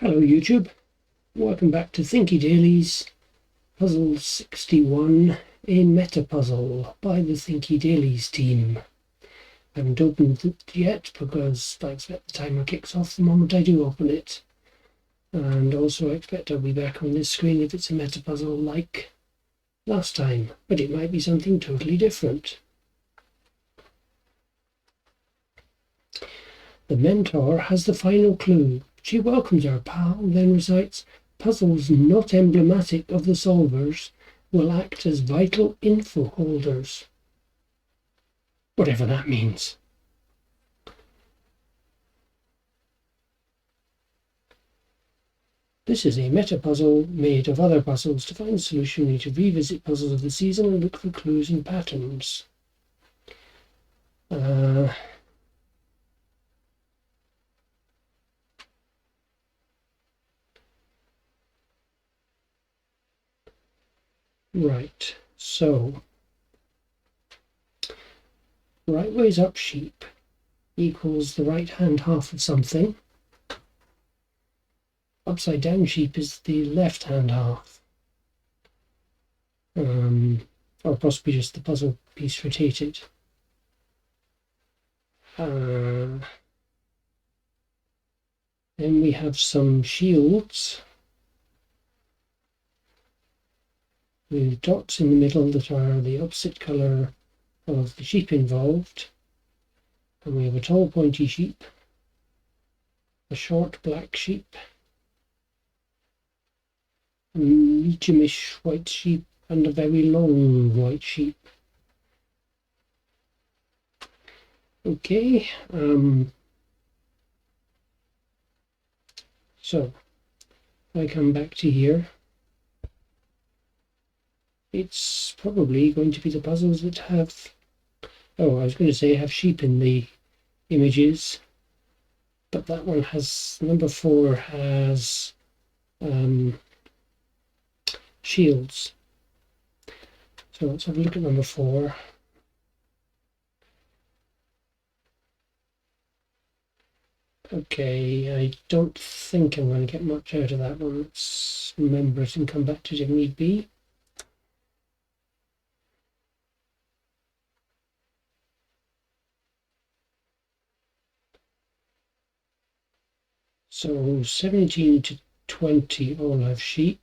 Hello YouTube, welcome back to Thinky Dailies, Puzzle 61 in Metapuzzle by the Thinky Dailies team. I haven't opened it yet because I expect the timer kicks off the moment I do open it. And also I expect I'll be back on this screen if it's a Metapuzzle like last time, but it might be something totally different. The mentor has the final clue. She welcomes her pal, then recites, puzzles not emblematic of the solvers will act as vital info holders. Whatever that means. This is a meta-puzzle made of other puzzles. To find a solution, you need to revisit puzzles of the season and look for clues and patterns. Right, so right ways up sheep equals the right hand half of something. Upside down sheep is the left hand half. Or possibly just the puzzle piece rotated. Then we have some shields with dots in the middle that are the opposite colour of the sheep involved. And we have a tall pointy sheep, a short black sheep, a mediumish white sheep, and a very long white sheep. Okay, so if I come back to here, it's probably going to be the puzzles that have, I was going to say have sheep in the images, but that one has, number 4 has shields. So let's have a look at number 4. Okay, I don't think I'm going to get much out of that one. Let's remember it and come back to it if need be. So 17 to 20 all have sheep.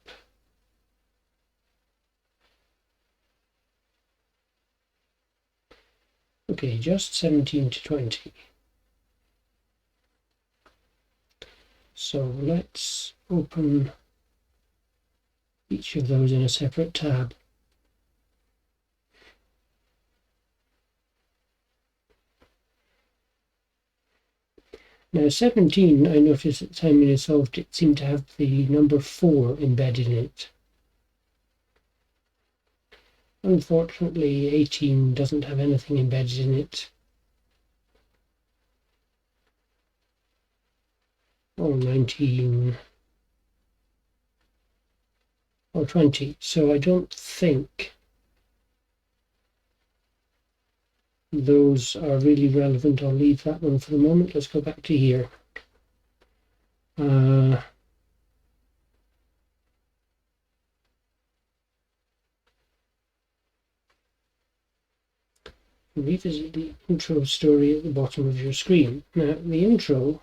Okay, just 17 to 20. So let's open each of those in a separate tab. Now 17, I noticed at the time when I solved it, seemed to have the number 4 embedded in it. Unfortunately, 18 doesn't have anything embedded in it. Or 19. Or 20. So I don't think those are really relevant. I'll leave that one for the moment. Let's go back to here. Revisit the intro story at the bottom of your screen. Now, the intro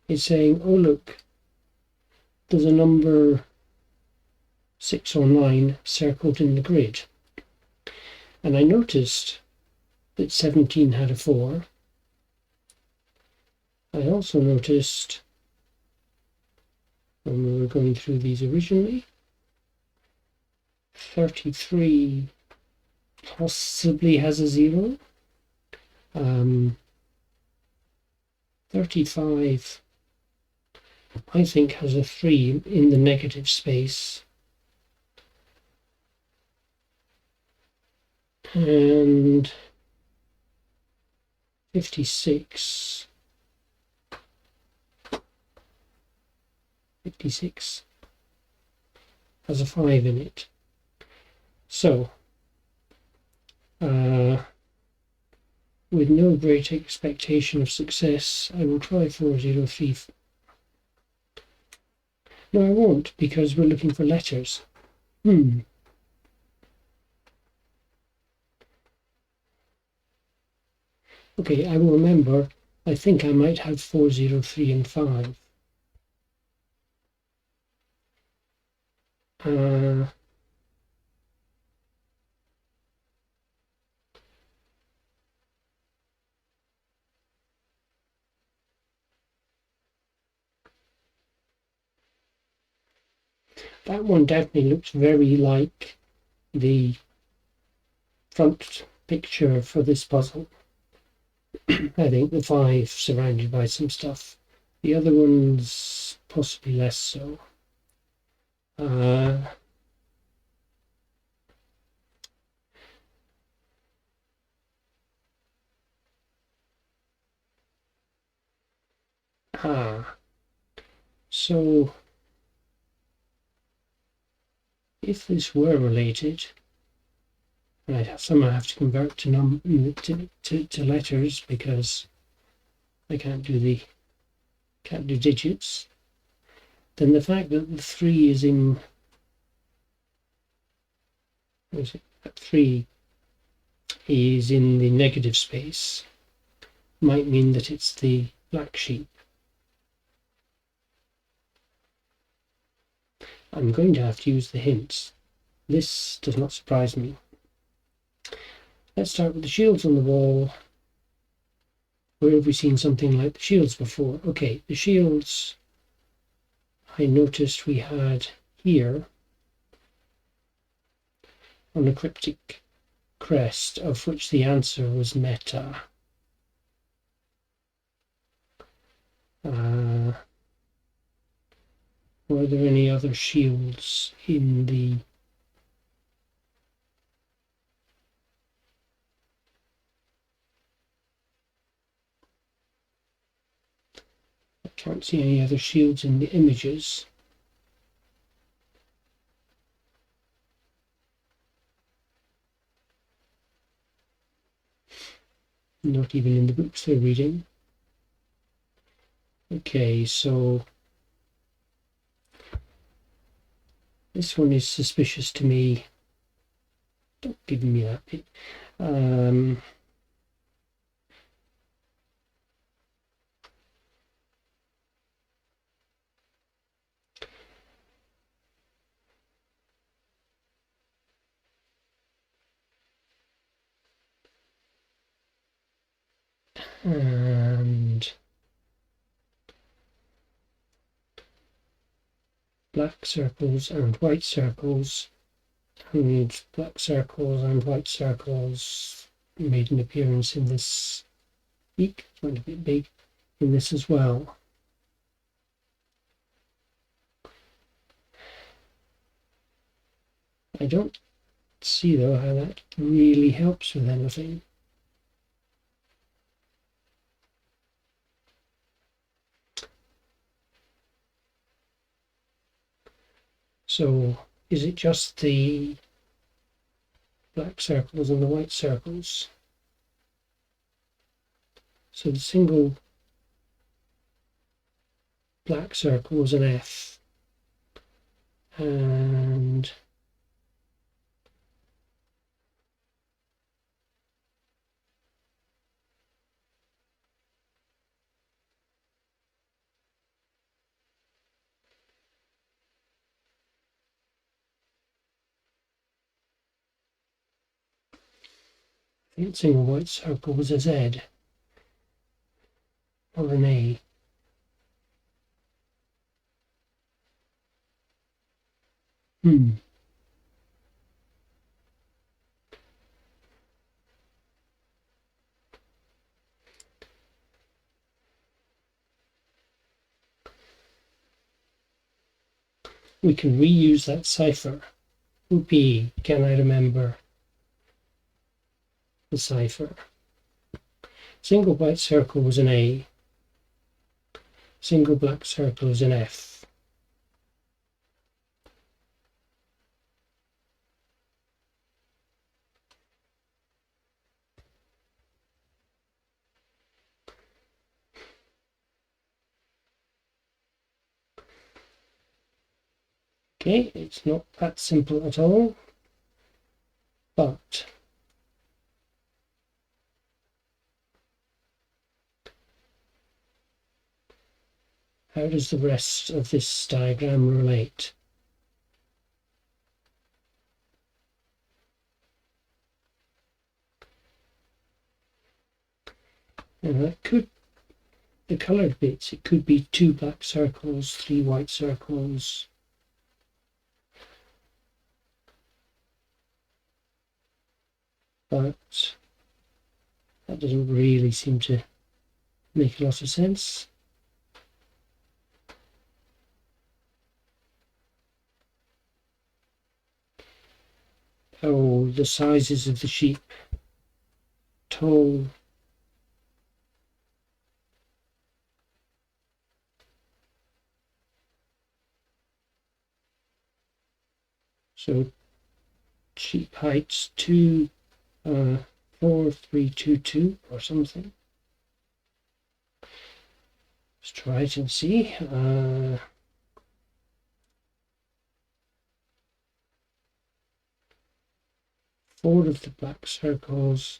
is saying, oh look, there's a number 6 or 9 circled in the grid. And I noticed that 17 had a 4. I also noticed, when we were going through these originally, 33 possibly has a 0. 35 I think has a 3 in the negative space. And 56 has a 5 in it. So with no great expectation of success, I will try 403 No, I won't, because we're looking for letters. Okay, I will remember. I think I might have 4, 0, 3, and 5. That one definitely looks very like the front picture for this puzzle. I think the 5 surrounded by some stuff. The other one's possibly less so. So if this were related, I'd somehow have to convert to letters, because I can't do digits. Then the fact that the 3 is in, what is it? 3 is in the negative space might mean that it's the black sheep. I'm going to have to use the hints. This does not surprise me. Let's start with the shields on the wall. Where have we seen something like the shields before? Okay, the shields I noticed we had here on a cryptic crest, of which the answer was meta. Were there any other shields in the... I can't see any other shields in the images. Not even in the books they're reading. Okay, so this one is suspicious to me. Don't give me that bit. And black circles and white circles, and black circles and white circles made an appearance in this beak, quite a bit big, in this as well. I don't see though how that really helps with anything. So is it just the black circles and the white circles? So the single black circle was an F, and I think the single white circle was a Z or an A. We can reuse that cipher. Whoopee, can I remember the cipher? Single white circle was an A. Single black circle is an F. Okay, it's not that simple at all, but how does the rest of this diagram relate? And that could, the coloured bits, it could be 2 black circles, 3 white circles. But that doesn't really seem to make a lot of sense. Oh, the sizes of the sheep. Tall. So sheep heights 2, 4, 3, 2, 2 or something. Let's try it and see. 4 of the black circles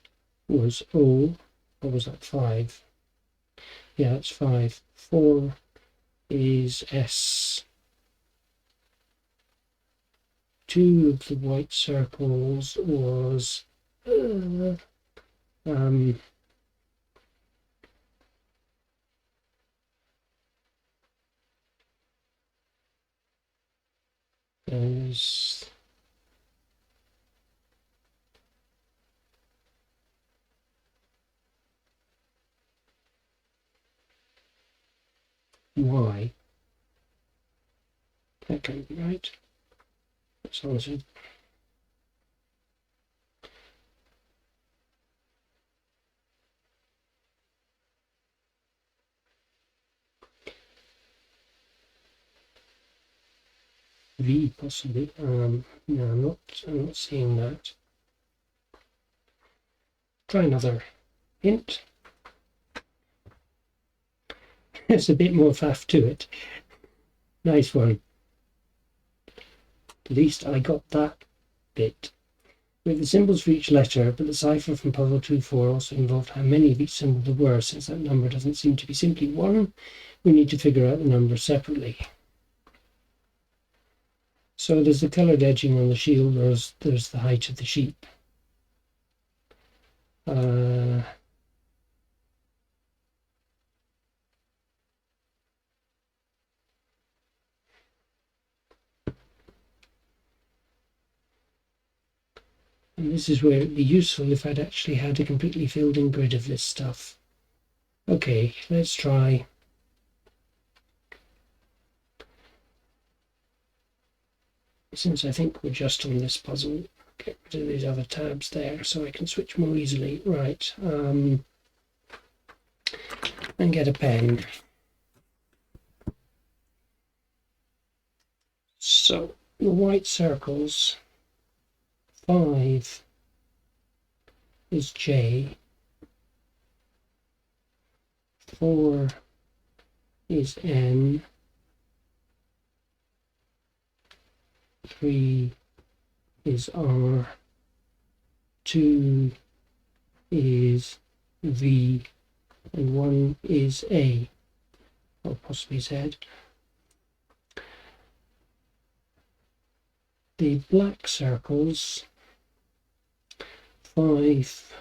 was O, or was that 5? Yeah, it's 5. 4 is S. 2 of the white circles was there's Y. That can't be right. That's all it. V possibly. No, I'm not seeing that. Try another hint. There's a bit more faff to it. Nice one. At least I got that bit. We have the symbols for each letter, but the cipher from puzzle 2-4 also involved how many of each symbol there were. Since that number doesn't seem to be simply 1, we need to figure out the numbers separately. So there's the coloured edging on the shield, there's the height of the sheep. And this is where it'd be useful if I'd actually had a completely filled in grid of this stuff. Okay, let's try. Since I think we're just on this puzzle, get rid of these other tabs there so I can switch more easily. Right, and get a pen. So the white circles, 5 is J, 4 is N, 3 is R, 2 is V, and 1 is A, or possibly Z. The black circles, 5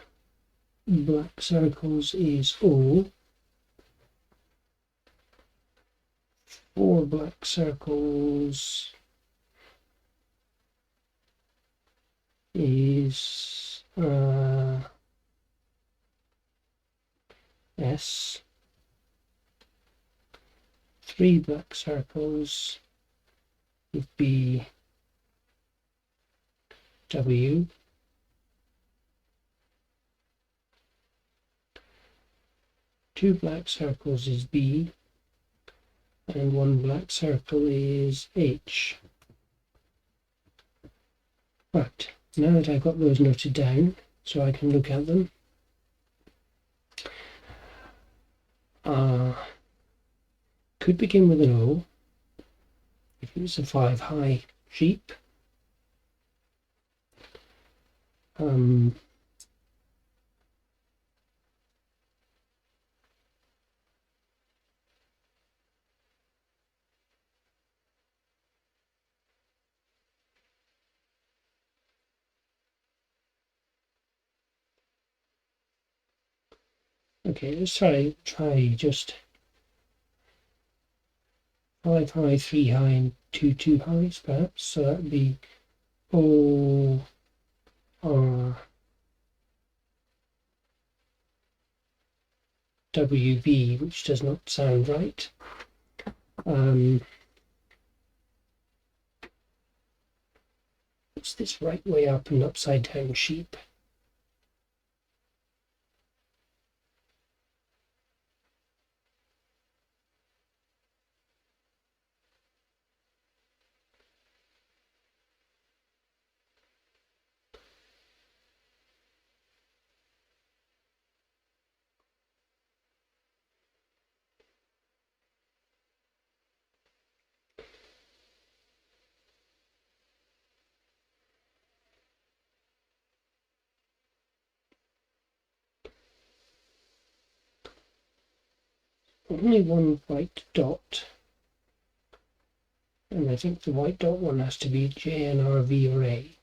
black circles is O, 4 black circles is S, 3 black circles would be W, 2 black circles is B, and 1 black circle is H. Right, now that I've got those noted down so I can look at them, could begin with an O, if it was a 5 high sheep. Okay, let's try just 5 high, 3 high, and 2 highs perhaps. So that would be O R W B, which does not sound right. It's this right way up and upside down sheep. Only one white dot, and I think the white dot one has to be J, N, R, V, or A.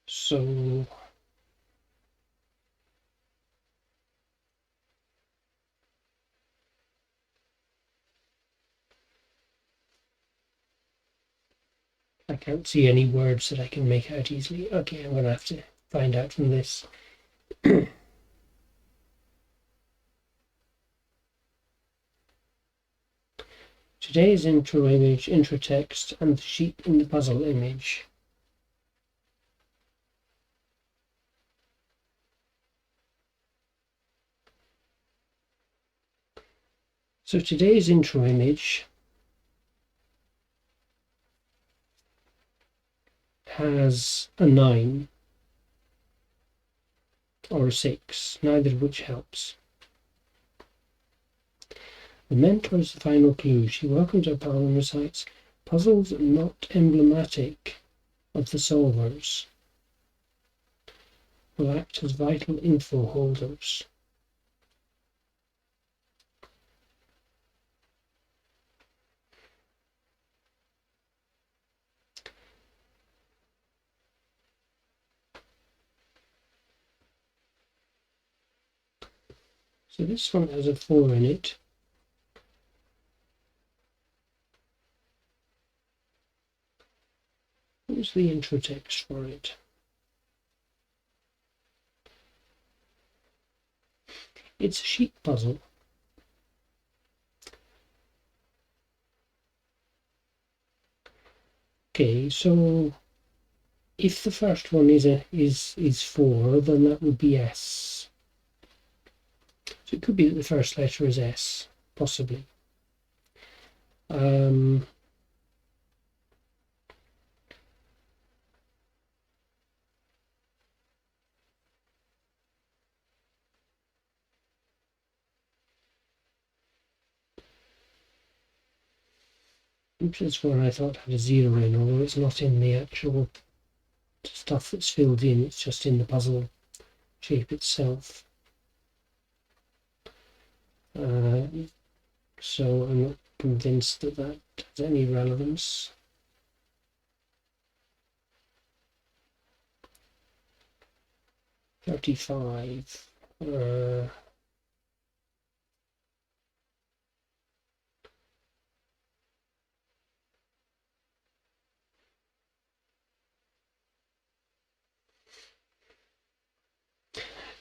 So I can't see any words that I can make out easily. Okay, I'm going to have to find out from this. Today's intro image, intro text, and the sheep in the puzzle image. So today's intro image has a 9 or a 6, neither of which helps. The mentor is the final clue. She welcomes our pal and recites puzzles not emblematic of the solvers will act as vital info holders. So this one has a 4 in it. What's the intro text for it? It's a sheep puzzle. Okay, so if the first one is 4, then that would be S. So it could be that the first letter is S, possibly. This one I thought had a 0 in, although it's not in the actual stuff that's filled in, it's just in the puzzle shape itself. So I'm not convinced that that has any relevance. $35.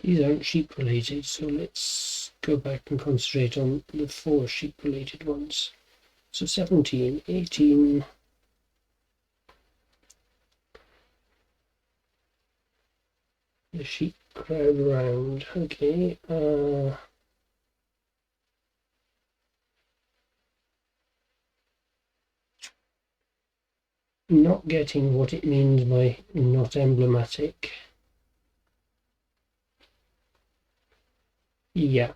These aren't sheep related, so let's go back and concentrate on the 4 sheep related ones. So 17, 18, the sheep crowd around. Okay, not getting what it means by not emblematic. Yeah.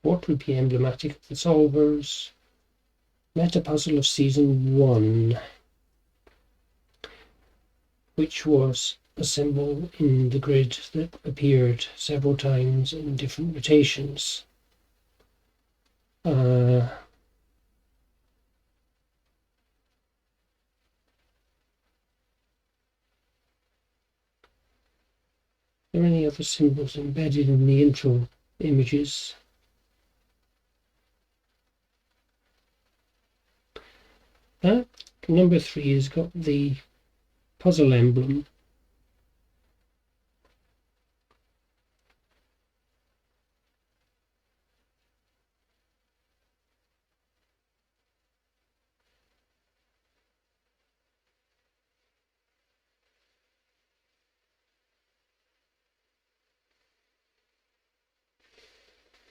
What would be emblematic of the solvers? Metapuzzle of Season 1, which was a symbol in the grid that appeared several times in different rotations. There are any other symbols embedded in the intro images? Number 3 has got the puzzle emblem.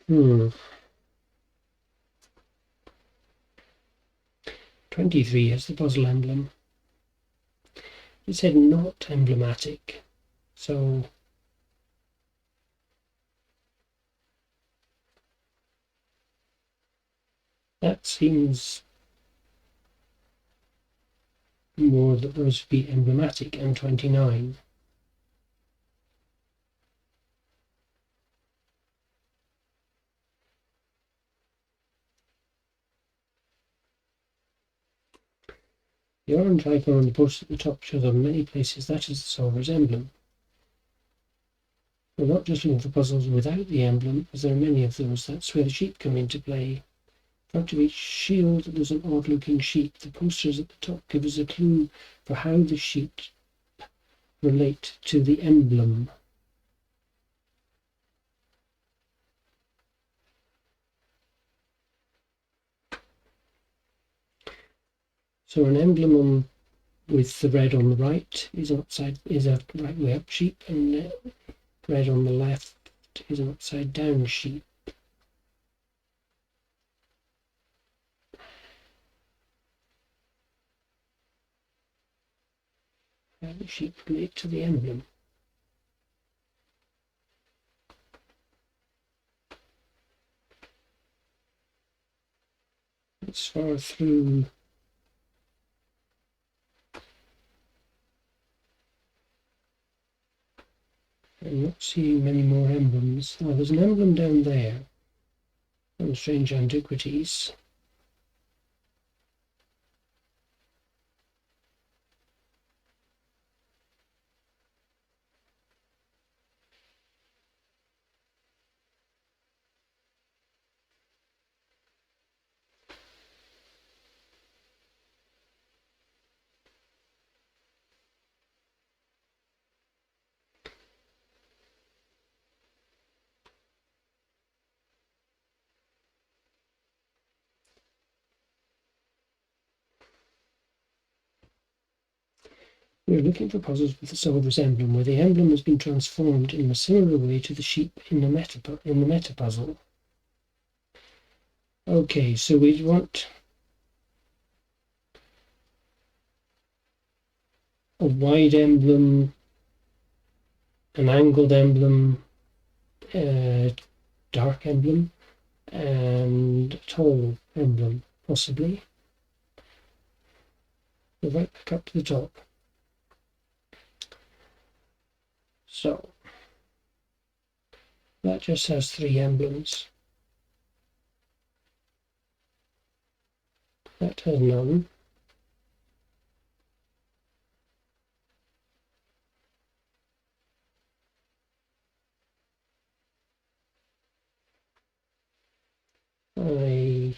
Hmm. 23 has the puzzle emblem. It said not emblematic, so that seems more that those would be emblematic. And 29. The orange icon on the post at the top shows on many places that is the solver's emblem. We're not just looking for puzzles without the emblem, as there are many of those. That's where the sheep come into play. In front of each shield there's an odd-looking sheep. The posters at the top give us a clue for how the sheep relate to the emblem. So an emblem with the red on the right is a right way up sheep, and the red on the left is an upside down sheep. How the sheep relate to the emblem. It's far through. I'm not seeing many more emblems. Oh, there's an emblem down there on Strange Antiquities. We're looking for puzzles with the solver's emblem, where the emblem has been transformed in a similar way to the sheep in the metapuzzle. Okay, so we want a wide emblem, an angled emblem, a dark emblem, and a tall emblem, possibly. We're right back up to the top. So that just has 3 emblems. That has none. I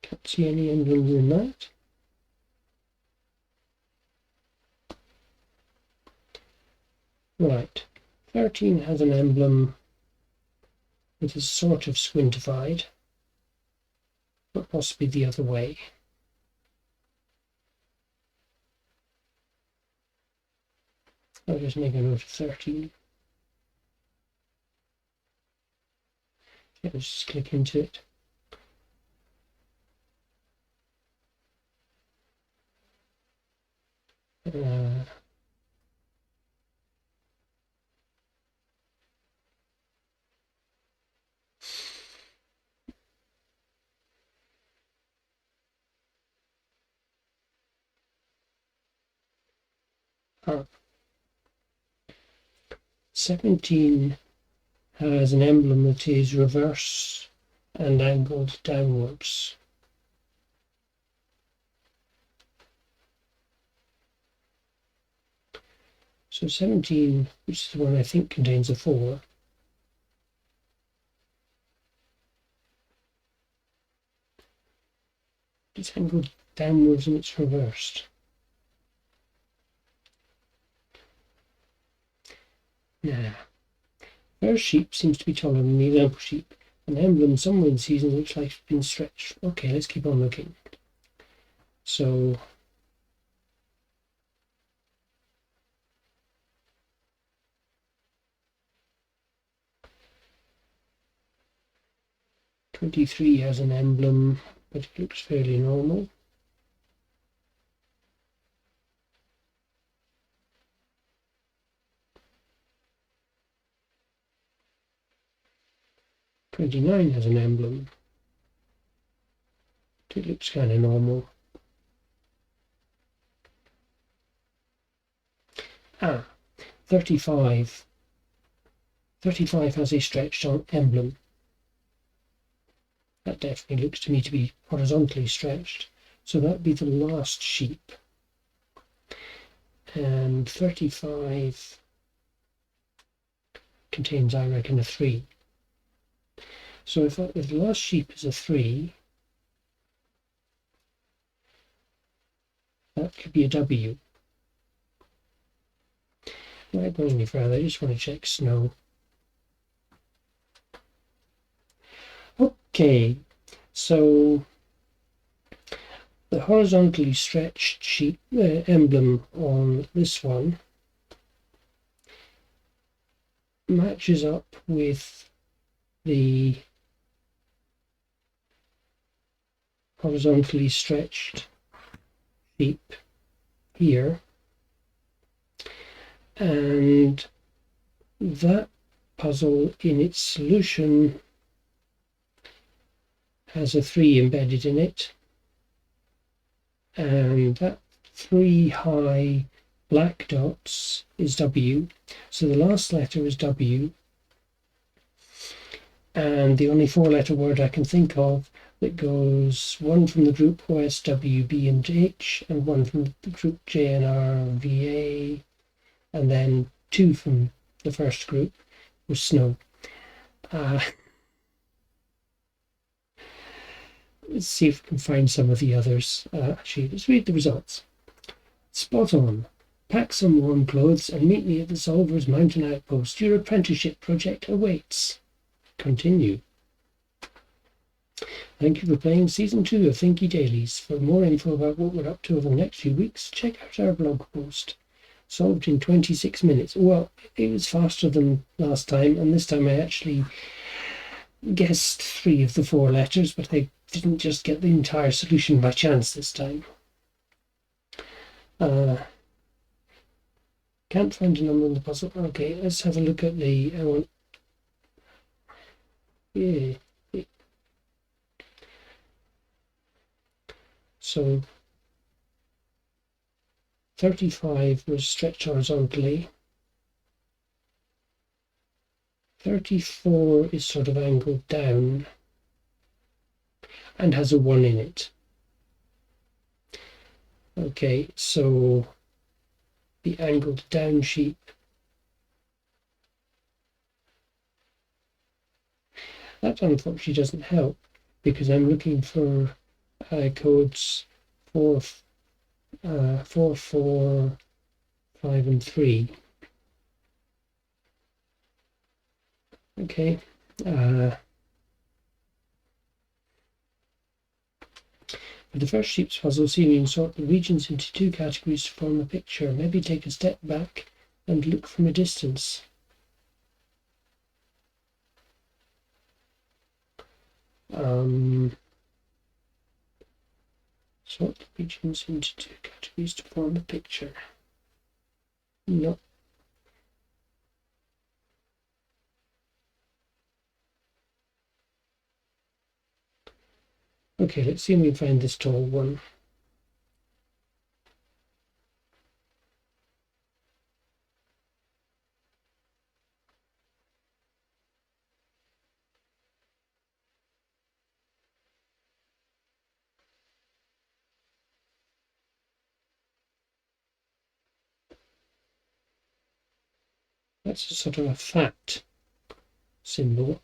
can't see any emblems in that. Right, 13 has an emblem that is sort of squintified, but possibly the other way. I'll just make a note of 13. Let's just click into it. 17 has an emblem that is reverse and angled downwards. So 17, which is the one I think contains a 4, it's angled downwards and it's reversed. Nah. First sheep seems to be taller than the example sheep. An emblem somewhere in the season looks like it's been stretched. Okay, let's keep on looking. So 23 has an emblem, but it looks fairly normal. '29 has an emblem. It looks kind of normal. 35. 35 has a stretched emblem. That definitely looks to me to be horizontally stretched. So that would be the last sheep. And 35 contains, I reckon, a 3. So if the last sheep is a 3, that could be a W. Not going any further, I just want to check snow. Okay, so the horizontally stretched sheep emblem on this one matches up with the horizontally stretched sheep here, and that puzzle in its solution has a 3 embedded in it, and that 3 high black dots is W, so the last letter is W, and the only 4-letter word I can think of that goes, one from the group OS, W, B and H, and one from the group J and R, V, A, and then 2 from the first group was snow. Let's see if we can find some of the others. Actually, let's read the results. Spot on. Pack some warm clothes and meet me at the Solver's Mountain Outpost. Your apprenticeship project awaits. Continue. Thank you for playing Season 2 of Thinky Dailies. For more info about what we're up to over the next few weeks, check out our blog post. Solved in 26 minutes. Well, it was faster than last time, and this time I actually guessed 3 of the 4 letters, but I didn't just get the entire solution by chance this time. Can't find a number in the puzzle. Okay, let's have a look at the one. Yeah. So 35 was stretched horizontally. 34 is sort of angled down and has a 1 in it. Okay, so the angled down sheep that unfortunately doesn't help, because I'm looking for codes 4, 4, 4, 5 and 3. Okay. For the first sheep's puzzle, see we can sort the regions into 2 categories to form a picture. Maybe take a step back and look from a distance. Sort the regions into 2 categories to form a picture. No. Okay, let's see if we can find this tall one. That's a sort of a fat symbol.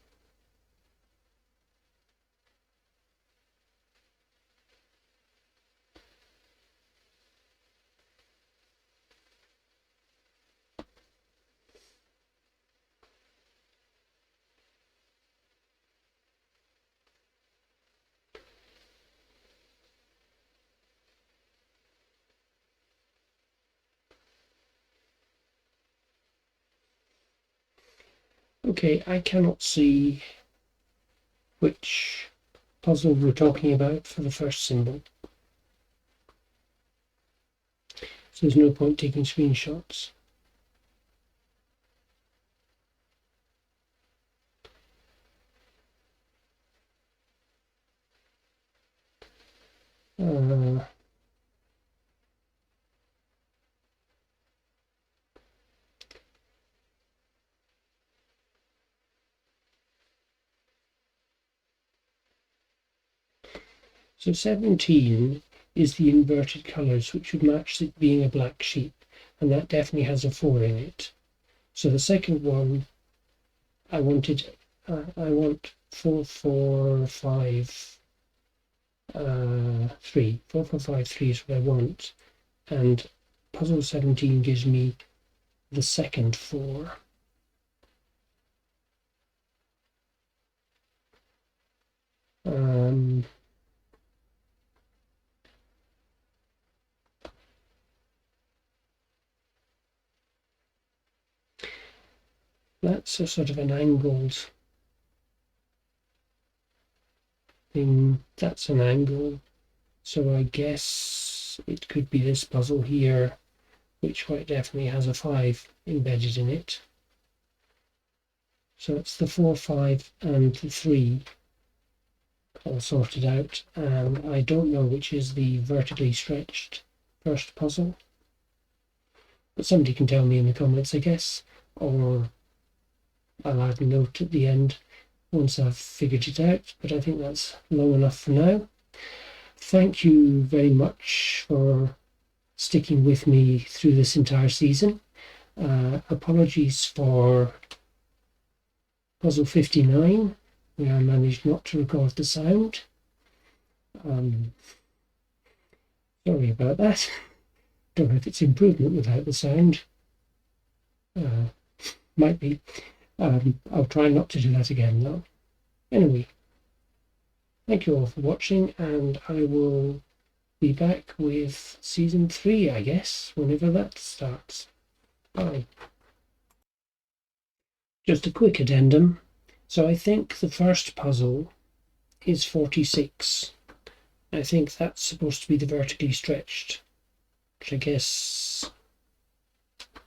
Okay, I cannot see which puzzle we're talking about for the first symbol. So there's no point taking screenshots. So 17 is the inverted colours, which would match it being a black sheep, and that definitely has a 4 in it. So the second one, I want 4, 4, 5, 3. 4, 4, 5, 3 is what I want, and puzzle 17 gives me the second 4. That's a sort of an angled thing. That's an angle. So I guess it could be this puzzle here, which quite definitely has a 5 embedded in it. So it's the 4, 5 and the 3 all sorted out, and I don't know which is the vertically stretched first puzzle. But somebody can tell me in the comments, I guess, or I'll add a note at the end once I've figured it out, but I think that's long enough for now. Thank you very much for sticking with me through this entire season. Apologies for puzzle 59, where I managed not to record the sound. Sorry about that. Don't know if it's improvement without the sound. Might be. I'll try not to do that again though. Anyway, thank you all for watching, and I will be back with season 3, I guess, whenever that starts. Bye. Just a quick addendum. So I think the first puzzle is 46. I think that's supposed to be the vertically stretched, which I guess,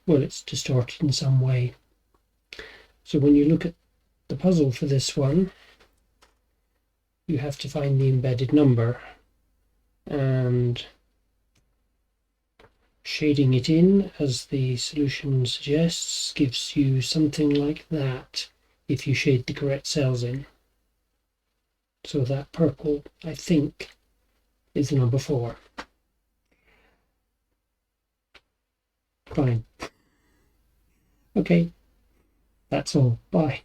well, it's distorted in some way. So when you look at the puzzle for this one, you have to find the embedded number, and shading it in, as the solution suggests, gives you something like that if you shade the correct cells in. So that purple, I think, is the number 4. Fine. Okay, that's all. Bye.